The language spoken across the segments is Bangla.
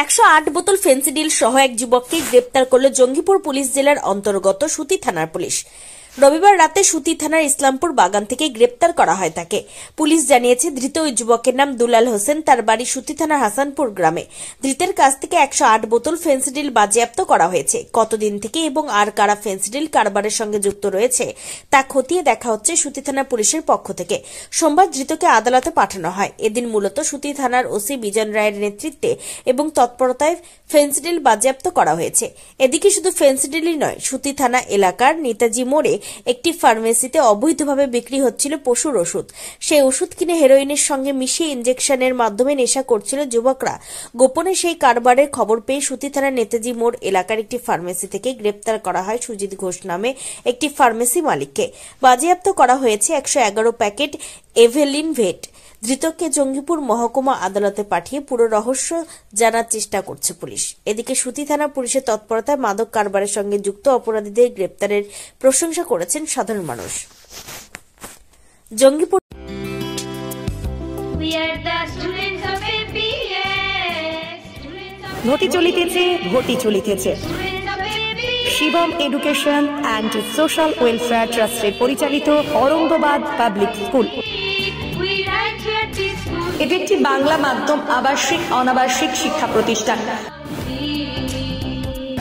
108 বোতল ফেন্সিডিল সহ এক যুবককে গ্রেপ্তার করল জঙ্গিপুর পুলিশ জেলার অন্তর্গত সুতি থানার পুলিশ। রবিবার রাতে সুতি থানার ইসলামপুর বাগান থেকে গ্রেপ্তার করা হয় তাকে। পুলিশ জানিয়েছে, ধৃত ওই যুবকের নাম দুলাল হোসেন, তার বাড়ি সুতি থানার হাসানপুর গ্রামে। ধৃতের কাছ থেকে 108 বোতল ফেন্সিডিল বাজেয়াপ্ত করা হয়েছে। কতদিন থেকে এবং আর কারা ফেন্সিডিল কারবারের সঙ্গে যুক্ত রয়েছে তা খতিয়ে দেখা হচ্ছে সুতি থানা পুলিশের পক্ষ থেকে। সোমবার ধৃতকে আদালতে পাঠানো হয়। এদিন মূলত সুতি থানার ওসি বিজন রায়ের নেতৃত্বে এবং তৎপরতায় ফেন্সিডিল বাজেয়াপ্ত করা হয়েছে। এদিকে শুধু ফেন্সিডিলই নয়, সুতি থানা এলাকার নেতাজি মোড়ে একটি ফার্মেসিতে অবৈধভাবে বিক্রি হচ্ছিল পশুর ওষুধ। সেই ওষুধ কিনে হেরোইনের সঙ্গে মিশিয়ে ইনজেকশনের মাধ্যমে নেশা করছিল যুবকরা। গোপনে সেই কারবারের খবর পেয়ে সুতি থানার নেতাজি মোড় এলাকার একটি ফার্মেসি থেকে গ্রেপ্তার করা হয় সুজিত ঘোষ নামে একটি ফার্মেসি মালিককে। বাজেয়াপ্ত করা হয়েছে 111 প্যাকেট এভেলিন ভেট। ধৃতকে জঙ্গিপুর মহকুমা আদালতে পাঠিয়ে পুরো রহস্য জানার চেষ্টা করছে পুলিশ। এদিকে সুতি থানা পুলিশের তৎপরতায় মাদক কারবারের সঙ্গে যুক্ত অপরাধীদের গ্রেপ্তারের প্রশংসা করেছেন সাধারণ মানুষ। জঙ্গিপুর ঘটি চলিতেছে Shivam education and social welfare ট্রাস্টের পরিচালিত অরঙ্গবাদ পাবলিক স্কুল। এটি একটি বাংলা মাধ্যম আবাসিক অনাবাসিক শিক্ষা প্রতিষ্ঠান।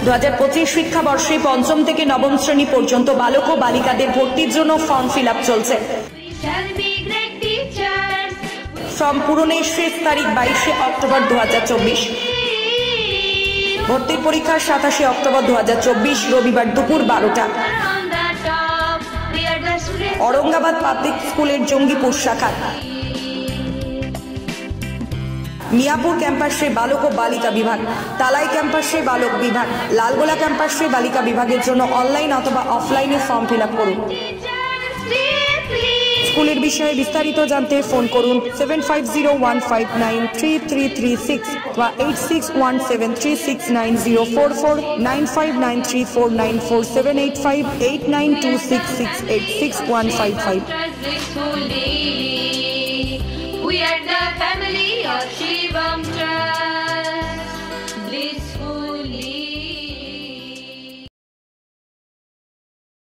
2025 শিক্ষাবর্ষে পঞ্চম থেকে নবম শ্রেণী পর্যন্ত বালক ও বালিকাদের ভর্তির জন্য ফর্ম ফিল আপ চলছে। ফর্ম পূরণের শেষ তারিখ 22 অক্টোবর 2024। ভর্তির পরীক্ষা 27 অক্টোবর 2024 রবিবার দুপুর 12টা। औरंगाबाद पाब्लिक स्कूलेर जंगीपुर शाखा मियापुर कैम्पासे बालक और बालिका विभाग, तालाई कैम्पासे बालक विभाग, लालगोला कैम्पासे बालिका विभागेर जोन्नो ऑनलाइन अथवा अफलाइने फर्म फिल आप करुन। स्कूलेर विषये विस्तारित जानते फोन करुन 7501593336 বা 8617369044 9593494785 8926686155। We are the family of Shivam.